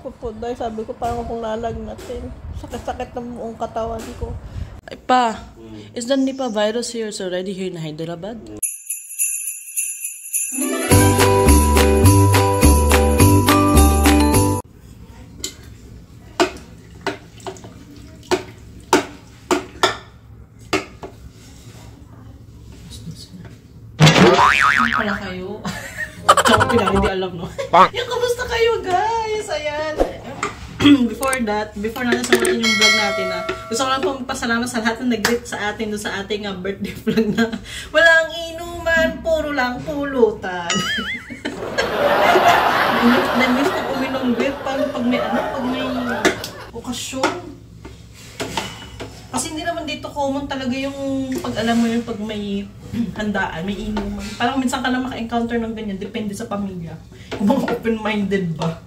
Pupuday, sabi ko parang akong lalagnatin. Sakit-sakit ng buong katawan ko. Ay pa, is the Nipah virus here already here in Hyderabad? Pala kayo. Tsaka pinang hindi alam, no? Yung kamusta kayo, guys? Ayan. Before natin sagutin yung vlog natin, gusto ko lang pong pasalamat sa lahat na nag-greet sa atin doon sa ating birthday vlog na walang inuman, puro lang pulutan. Nag-miss na uminom greet pag may okasyon. Kasi hindi naman dito common talaga yung pag alam mo yun, pag may handaan, may inuman. Parang minsan ka lang maka-encounter ng ganyan, depende sa pamilya. Kung mga open-minded ba.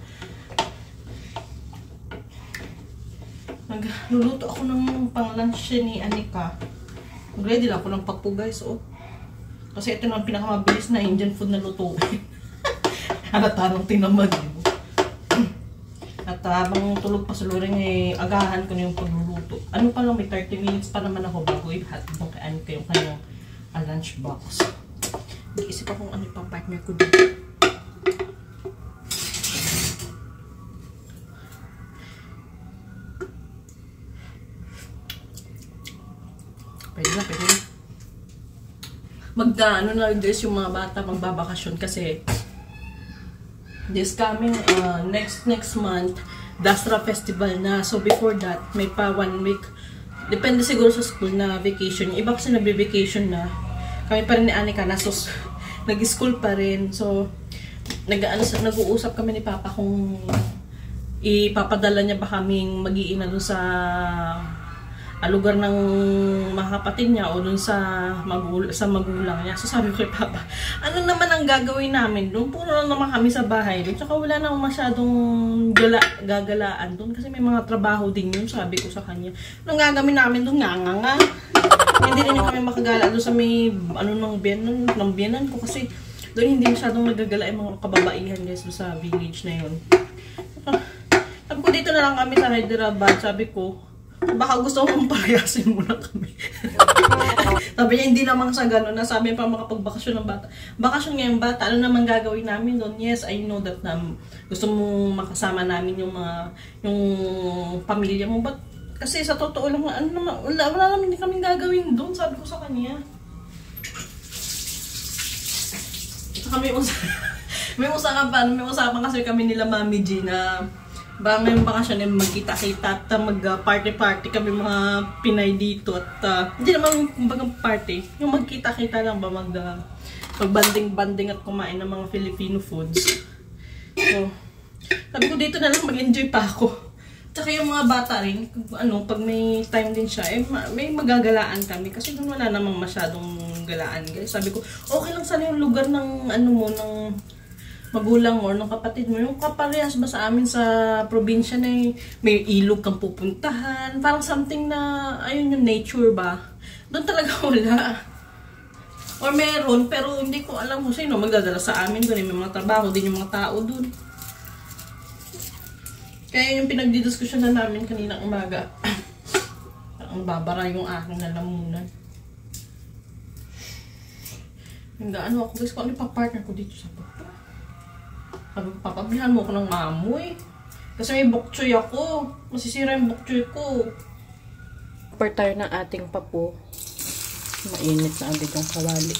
Nagluluto ako ng pang-lunch ni Anika. Ready lang ako ng pagpo, guys, oh. Kasi ito na ang pinakamabilis na Indian food na lutuin. Halatanong tinamad yun. At habang tulog pa sa luring, agahan ko na yung pagluluto. Ano pa lang, may 30 minutes pa naman ako bago i-hotdog kay Anika yung kanyang lunch box. Nag-isip akong ano pang partner ko dito. Pwede na. Ano na guys yung mga bata magbabakasyon kasi this coming next month Dasra Festival na. So before that, may pa 1 week. Depende siguro sa school na vacation. Yung iba kasi nagbe-vacation na. Kami pa rin ni Anika nag-school pa rin. So nag-uusap kami ni Papa kung ipapadala niya ba kaming mag-iina doon sa lugar ng mga kapatid niya o dun sa magulang niya. So sabi ko kay Papa, ano naman ang gagawin namin doon? Puro lang naman kami sa bahay doon. Tsaka wala naman masyadong gagalaan doon kasi may mga trabaho din yun, sabi ko sa kanya. Anong gagawin namin doon? Nga. Hindi rin kami makagala doon sa may ng biyanan ko kasi doon hindi masyadong nagagala yung mga kababaihan guys doon sa village na yun. Sabi ko dito na lang kami sa Hyderabad, sabi ko. Baka gusto mong palayasin muna kami. Sabi niya, hindi naman sa gano'n. Nasabi niya pa makapagbakasyon ng bata. Bakasyon ngayong bata, ano naman gagawin namin doon? Yes, I know that gusto mong makasama namin yung pamilya mo. But kasi sa totoo lang, wala naman hindi kaming gagawin doon. Sabi ko sa kanya. May usapan kasi kami nila Mami G na ba ngayong bakasyon magkita-kita at mag-party-party kami mga Pinay dito at hindi naman kumbaga party, yung magkita-kita lang ba mag-banding-banding at kumain ng mga Filipino foods. So, sabi ko dito na lang mag-enjoy pa ako. Tsaka yung mga bata rin, pag may time din siya, may magagalaan kami kasi doon wala namang masyadong galaan guys. Sabi ko, okay lang sana yung lugar ng ng magulang mo, ng kapatid mo, yung kaparehas ba sa amin sa probinsya na may ilog kang pupuntahan, parang something na, ayun yung nature ba? Doon talaga wala. Or meron, pero hindi ko alam kung sino magdadala sa amin doon, may mga trabaho din yung mga tao doon. Kaya yung pinagdidiskusyon na namin kaninang umaga, ang babara yung aking lalamunan. Ako guys, kung ano pa partner ko dito sa baba. Sabi ko, papabihan mo ko ng mamoy. Kasi may bokchoy ako. Masisira yung bokchoy ko. Prepare tayo ng ating papo. Mainit na agad yung kawali.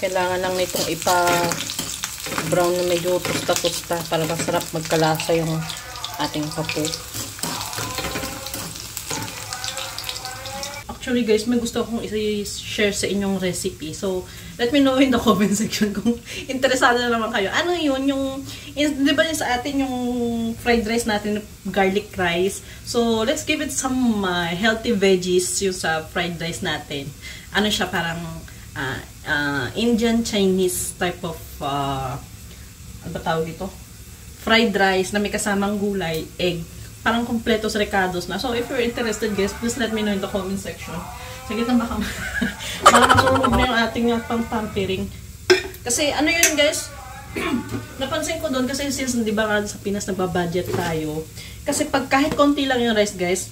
Kailangan lang nitong ipa-brown na medyo tusta-tusta para masarap magkalasa yung ating papo. Actually guys, may gusto akong i-share sa inyong recipe. So, let me know in the comment section kung interesado na naman kayo. Ano yun? Di ba sa atin yung fried rice natin, garlic rice. So, let's give it some healthy veggies yung sa fried rice natin. Ano siya? Parang Indian, Chinese type of, ano ba tawag dito? Fried rice na may kasamang gulay, egg. Parang kompleto sa recados na. So, if you're interested guys, please let me know in the comment section. Sige na baka masunog na yung ating pang-pampering. Kasi ano yun guys, napansin ko doon kasi since di ba nga sa Pinas nagbabudget tayo. Kasi pag kahit konti lang yung rice guys,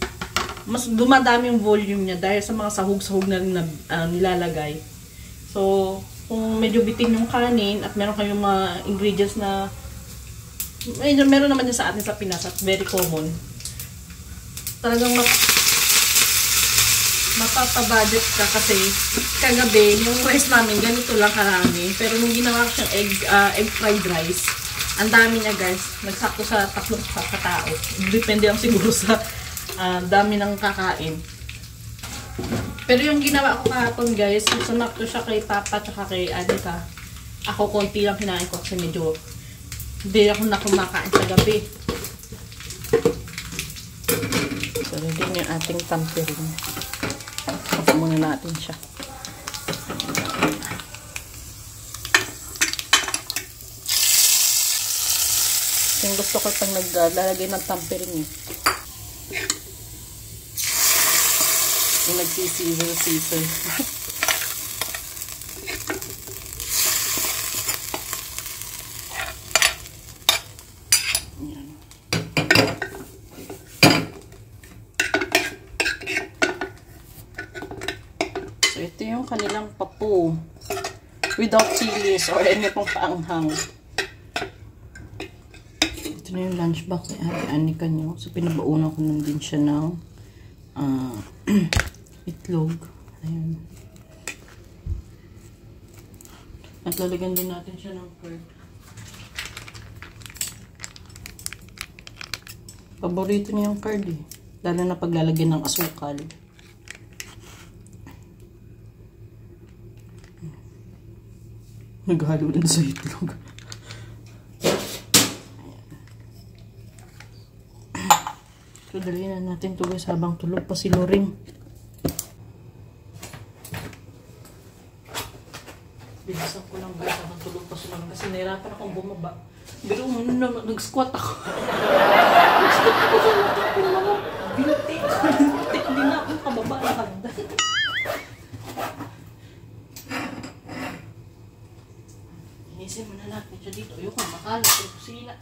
mas dumadami yung volume niya dahil sa mga sahog-sahog na rin na nilalagay. So, kung medyo bitin yung kanin at meron kayong mga ingredients na meron naman din sa atin sa Pinas at very common. Talagang mapapabudget ka kasi kagabi yung rice namin ganito lang karami. Pero nung ginawa ko siyang egg fried rice, ang dami niya guys. Nagsakto sa 3 katao. Depende lang siguro sa dami ng kakain. Pero yung ginawa ko kahapon guys, sumakto siya kay Papa at kay Anika. Ako konti lang kinain ko kasi medyo hindi ako na kumakain sa gabi. So, ready yung ating tampering. Ako muna natin siya. Yung gusto ko pang naglalagay ng tampering eh. Yung nagsisizzle. So, ito yung kanilang papu. Without chilies or any pang paanghang. Ito na yung lunchbox ni Ate Anika nyo. So, pinabaunan ko nun din siya ng itlog. Ayan. At lalagyan din natin siya ng curd. Paborito niya yung curd eh. Lalo na paglalagyan ng asukal. Naghalo din sa itlog. So, dali na natin ito guys habang tulog pa si Loring. Bilisan ko lang guys habang tulog pa si Loring kasi nahirapan akong bumaba. Pero nag-squat ako. Nag-squat ako sa mga bintik. Hindi na akong kababa na hagdan. Inisin mo na natin siya dito. Ayoko makalat sa kusina.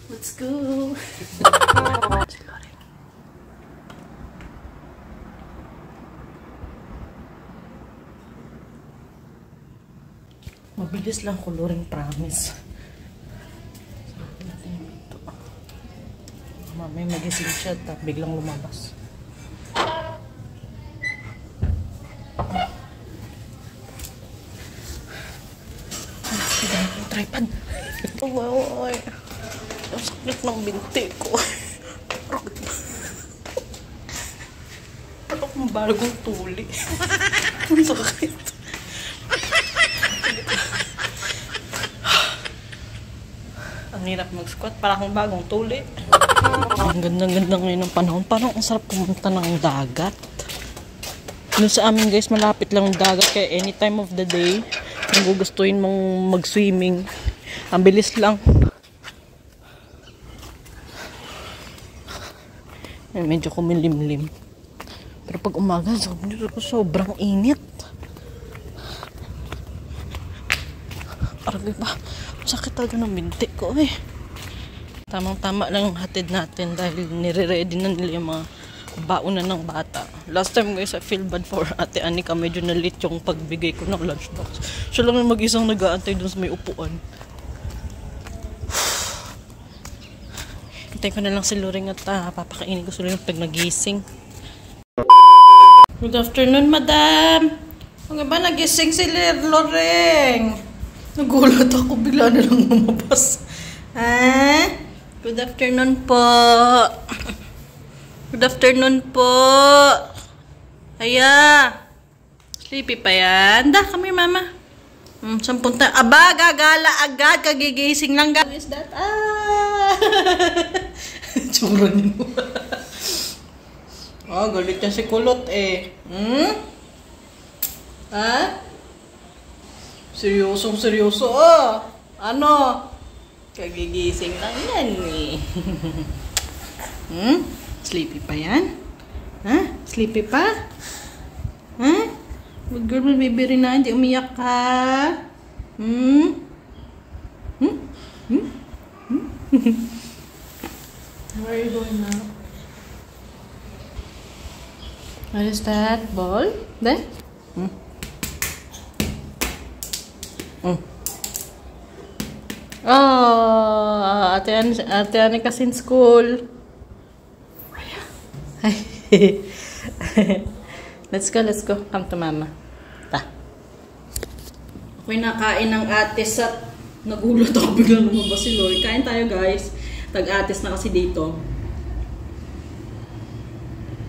Let's go! Mabilis lang coloring, promise. Mamaya magising siya at biglang lumabas. Ang tripod. Uy. Ang sakit ng binti ko. Ano kung bagong tuli? Ang sakit. Ang hirap mag-squat. Parang bagong tuli. Ang ganda-ganda ngayon ng panahon. Parang ang sarap pumunta ng dagat. Doon sa amin guys, malapit lang ang dagat. Kaya any time of the day, kung gugustuhin mong mag-swimming, ang bilis lang. Medyo kumilimlim. Pero pag umaga, sobrang init. Aragay ba? Sakit talaga ng binti ko eh. Tamang-tama lang yung hatid natin dahil nire-ready na nila yung mga baunan ng bata. Last time guys, I feel bad for Ate Anika. Medyo na-late yung pagbigay ko ng lunchbox. Siya lang mag-isang nag-aantay dun sa may upuan. Hintay ko na lang si Loring at papakainin ko si Loring pag nagising. Good afternoon, madam. Ang ba nagising si Loring? Nagulat ako, bigla na lang lumabas. Ha? Good afternoon po. Good afternoon po. Aya. Sleepy pa yan. Da, come here, mama. Sampun tayo. Aba, gagala agad. Kagigising lang. What is that? Tsura niyo. Galit niya si Kulot eh. Ha? Seryoso. Ano? Kagigising lang yan eh. Sleepy pa yan? Ha? Sleepy pa? Ha? Good girl, may baby rin na. Hindi umiyak ka. Where are you going now? What is that? Ball? There? Oh, ate Ani kasi in school. Let's go. Come to mama. Ta. Ako'y nakain ng atis at nagulat ako biglang lumabas si Loy. Kain tayo guys. Tag-atis na kasi dito.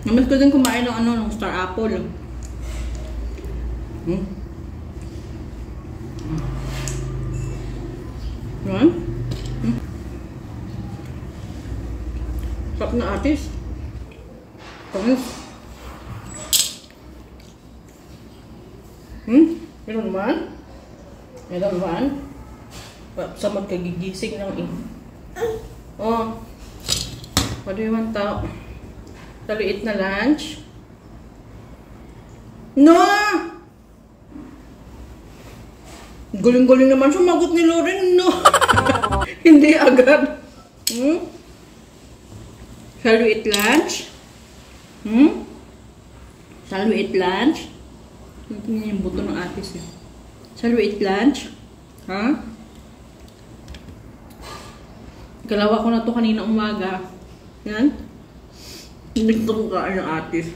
Naman ko din kumain ng ng star apple. Sarap na atis. Panis. Meron naman? Sa magkagigising ng Oh. What do you want tao? Taliit na lunch? No! Guling-guling naman sumagot ni Lauren. No! Hindi agad. Shall we eat lunch? Shall we eat lunch? Tingnan yung buto ng atis eh. Shall we eat lunch? Ha? Kalawa ko na to kanina umaga. Yan. Hindi ko kain ng atis.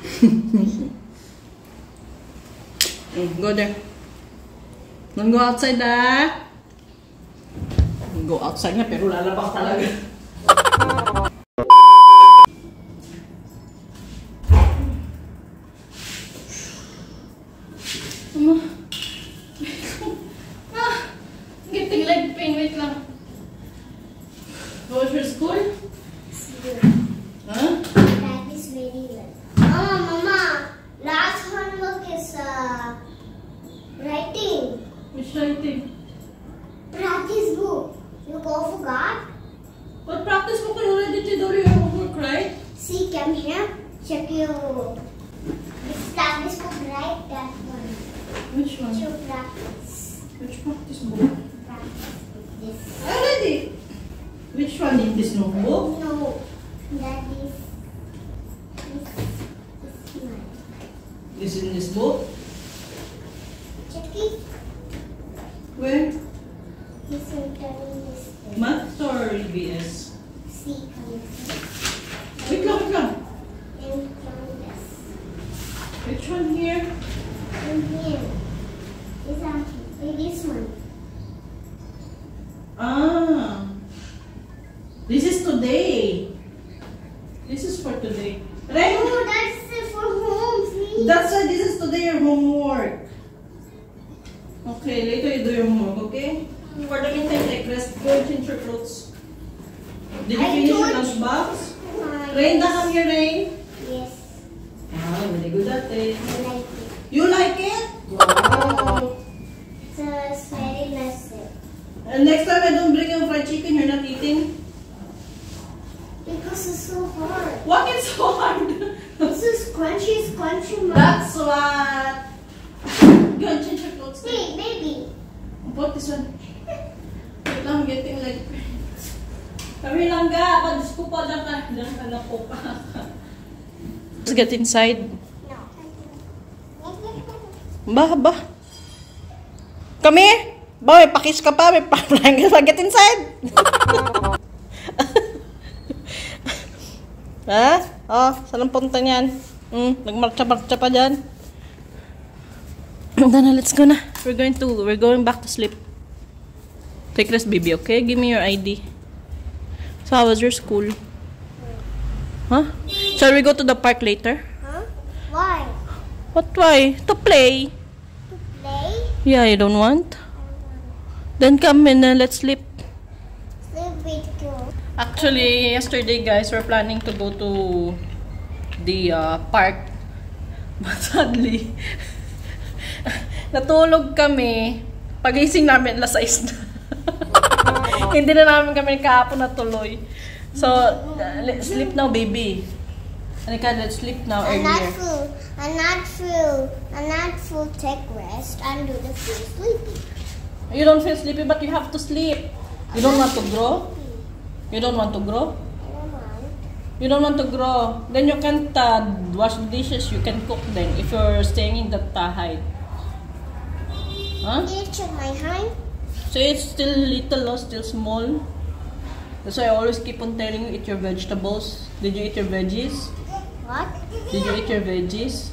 Go there. Don't go outside, ah. Go outside nga, pero lalabas talaga. Getting leg pain. Wait lang. Go for school? Huh? Practice very well. Oh, Mama. Last homework is writing. Which writing? Practice book. You go forgot? But practice book you already did all your homework, right? See, come here. Check your practice book, right? That one. Which one? Your practice. Which practice book? Practice book. This. Already. Which one in this notebook? No. That is. This one. Is in this book? Check it. Where? He's entering this thing. Math or EBS? See, come here. Wait lang. And from this. Which one here? And here. This one. Ah. This is today. This is for today. Right? Oh, that's for home, see? That's why this is today your homework. Okay, later you do your homework, okay? For the meantime, take rest. Go and change your clothes. Did you finish your lunchbox? Rain, come here, Rain. Yes. Wow, very good at it. I like it. You like it? Wow. It's very nice. And next time I don't bring you fried chicken, you're not eating? Because it's so hard. What is so hard? This is crunchy, Mom. That's what. Go and change your clothes. Hey, baby. Put this one. Wait lang, I'm getting like... Kami lang ga, pag ko pa lang ka po pa. Let's get inside. No. Ba? Come here. Ba, may pakis ka pa, may pa-flying ka pa. Get inside. Ha? Oh, saan ang punta niyan? Nagmarcha-marcha pa dyan. Dana, let's go na. We're going back to sleep. Take rest, baby, okay? Give me your ID. So, how was your school? Huh? Shall we go to the park later? Huh? Why? What, why? To play. To play? Yeah, you don't want? Then come and let's sleep. Sleep with you. Actually, yesterday guys, we're planning to go to the park. But sadly, natulog kami. Pagising namin, alas 6 na. Hindi na namin kami kahapon natuloy. So, let's sleep now, baby. Anika, let's sleep now I'm not earlier. full. I'm not full tech rest. I'm doing the full sleepy. You don't feel sleepy, but you have to sleep. You don't want to grow? You don't want to grow? I don't want. You don't want to grow. Then you can't wash the dishes. You can cook then if you're staying in that height. Huh? Did you check my height? So it's still little, no? Still small. That's why I always keep on telling you, eat your vegetables. Did you eat your veggies? What? Did you eat your veggies?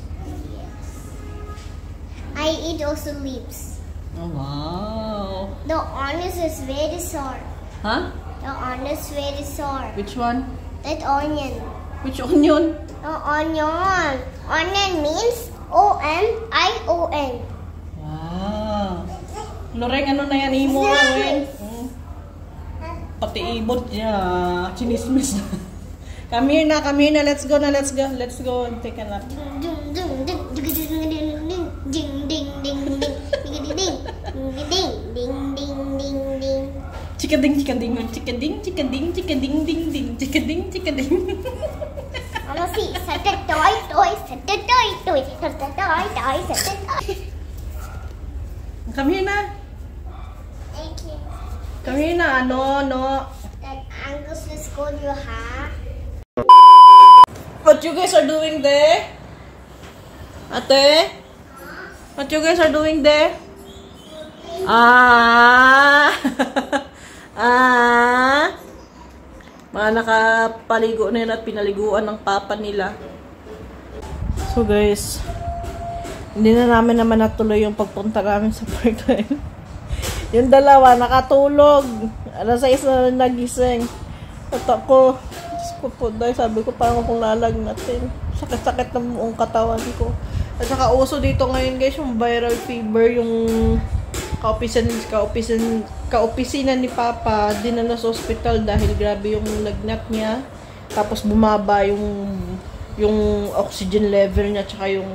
I eat also leaves. Oh, wow. The onions is very sour. Huh? The onion is very sour. Which one? That onion. Which onion? The onion. Onion means O-N-I-O-N. Wow. Loreng, ano na yan? Imo na, eh. Pati ibot niya. Chinismis na. Come here na. Let's go na. Let's go and take a nap. Ding ding ding ding ding ding ding ding ding ding ding. Chikading. Mama see, set a toy. Come here na. Thank you. Come here na. No. That Angus will scold you, huh? What you guys are doing there? Ate? What you guys are doing there? Mga nakapaligo na yun at pinaliguan ng papa nila. So guys, hindi na naman natuloy yung pagpunta namin sa park na yun. Yung dalawa, nakatulog. Alas 6 na nagising. At ako, Diyos ko po, dahil sabi ko parang akong lalag-natin. Sakit-sakit ng buong katawan ko. At saka uso dito ngayon guys, yung viral fever, yung kaopisina ni Papa, dinala sa hospital dahil grabe yung lagnat niya. Tapos bumaba yung oxygen level niya, tsaka yung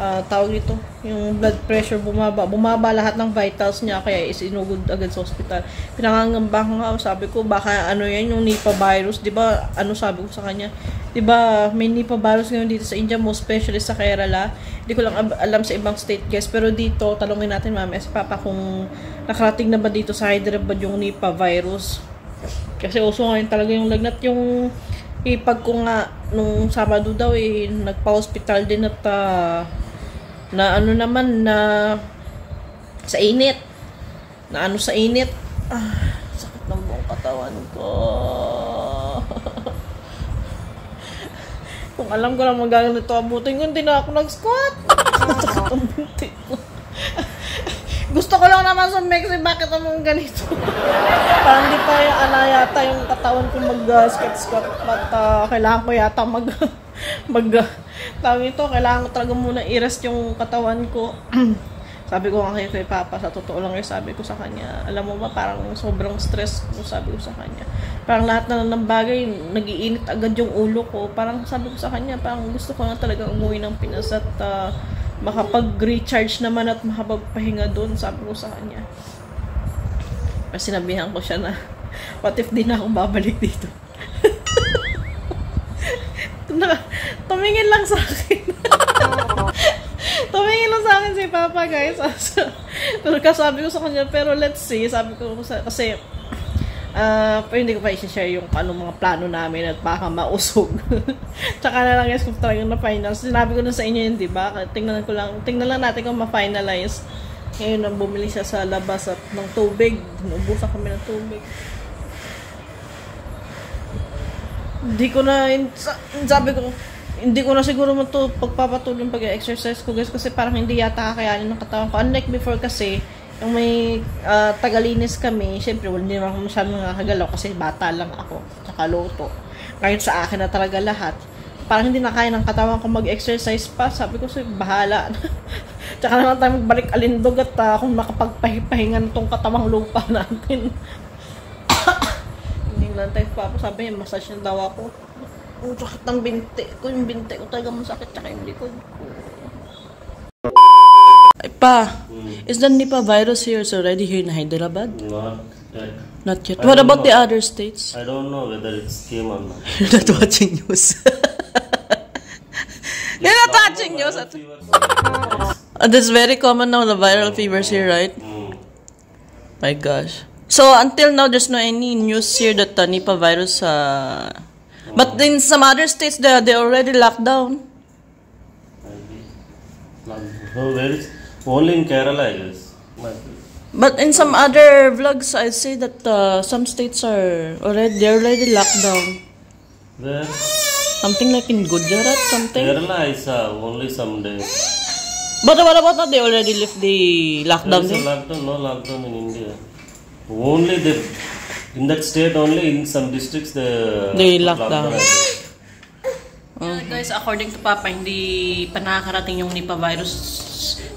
tawag dito, yung blood pressure bumaba lahat ng vitals niya, kaya isinugod agad sa hospital. Pinangangamba ko nga, sabi ko baka ano yan, yung Nipah virus, 'di ba? Ano sabi ko sa kanya, 'di ba may Nipah virus ngayon dito sa India, most especially sa Kerala. Hindi ko lang alam sa ibang state guys, pero dito talungin natin mami si Papa kung nakarating na ba dito sa Hyderabad yung Nipah virus. Kasi uso ngayon talaga yung lagnat. Yung ipag ko nga nung Sabado daw nagpa-hospital din at na ano naman na sa init. Sakit ng buong katawan ko. Kung alam ko lang magaganito abutin ko, hindi na ako nag-squat. Sakit ang binti ko. Gusto ko lang naman sa Mexi, bakit naman ganito? Parang di pa yata yung katawan ko mag-squat, but kailangan ko yata tawag ito, kailangan ko talaga muna i-rest yung katawan ko. Sabi ko nga kay Papa, sa totoo lang sabi ko sa kanya, alam mo ba, parang sobrang stress ko, sabi ko sa kanya. Parang lahat na ng bagay, nagiinit agad yung ulo ko. Parang sabi ko sa kanya, parang gusto ko na talaga umuwi ng Pinas at makapag-recharge naman at makapagpahinga doon, sabi ko sa kanya. Kasi sinabihan ko siya na, what if di na ako babalik dito? Tumingin lang sa akin. Tumingin lang sa akin si Papa, guys. Sabi ko sa kanya, pero let's see. Sabi ko kasi pero hindi ko pa i-share yung mga plano namin at baka mausog. Tsaka na lang guys kung talagang na-finalize. Sinabi ko na sa inyo yun, diba? Tingnan lang natin kung ma-finalize. Ngayon, bumili siya sa labas ng tubig. Inubusan kami ng tubig. Sabi ko, hindi ko na siguro pagpapatuloy yung pag-exercise ko guys, kasi parang hindi yata kakayanin ng katawan ko. Unlike before kasi, yung may tagalinis kami, syempre hindi naman ako masyadong nakakagalaw kasi bata lang ako, tsaka loto. Ngayon sa akin na talaga lahat. Parang hindi na kaya ng katawan ko mag-exercise pa. Sabi ko, bahala na. Tsaka na lang tayo magbalik alindog at kung makapagpahinga na itong katawang lupa natin. Hindi lang tayo Papa, sabi niya, massage na daw ako. Ang sakit ng binti ko. Yung binti ko talaga masakit, tsaka yung likod ko. Ay pa, is the Nipah virus here already here in Hyderabad? No. Not yet. What about the other states? I don't know whether it's came or not. You're not watching news. You're not watching news. That's very common now, the viral fevers here, right? My gosh. So until now, there's no any news here that Nipah virus. But in some other states, they already locked down. No, where is only in Kerala, I guess. But in some other vlogs, I say that some states are already locked down. Where? Something like in Gujarat, something. Kerala, I saw only some days. But what about now? They already lift the lockdown. There is a lockdown, no lockdown in India. Only in that state only in some districts they locked down. Guys, according to Papa, hindi pa nakakarating yung Nipah virus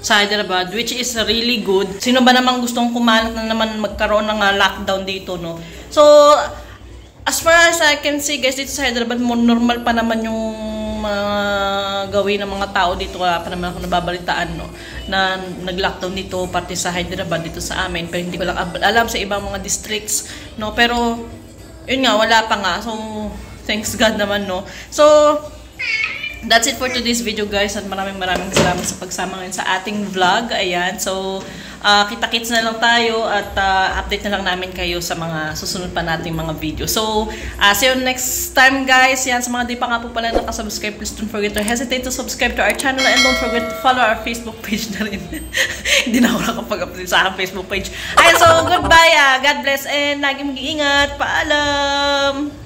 sa Hyderabad, which is really good. Sino ba namang gustong kumalat na naman magkaroon ng lockdown dito, no? So, as far as I can see, guys, dito sa Hyderabad, normal pa naman yung gawin ng mga tao dito. Wala pa naman ako nababalitaan, no? Na nag-lockdown dito, pati sa Hyderabad, dito sa amin. Pero hindi ko lang alam sa ibang mga districts, no? Pero, yun nga, wala pa nga. So, thanks God naman, no? So, that's it for today's video, guys. At maraming salamat sa pagsama ngayon sa ating vlog. Ayan. So, kita-kits na lang tayo at update na lang namin kayo sa mga susunod pa nating mga video. So, see you next time, guys. Yan, sa mga di pa nga po pala nakasubscribe, please don't forget to hesitate to subscribe to our channel and don't forget to follow our Facebook page na rin. Hindi na ako nakapag-update sa aking Facebook page. Ayan, so, goodbye. God bless and lagi mag-iingat. Paalam!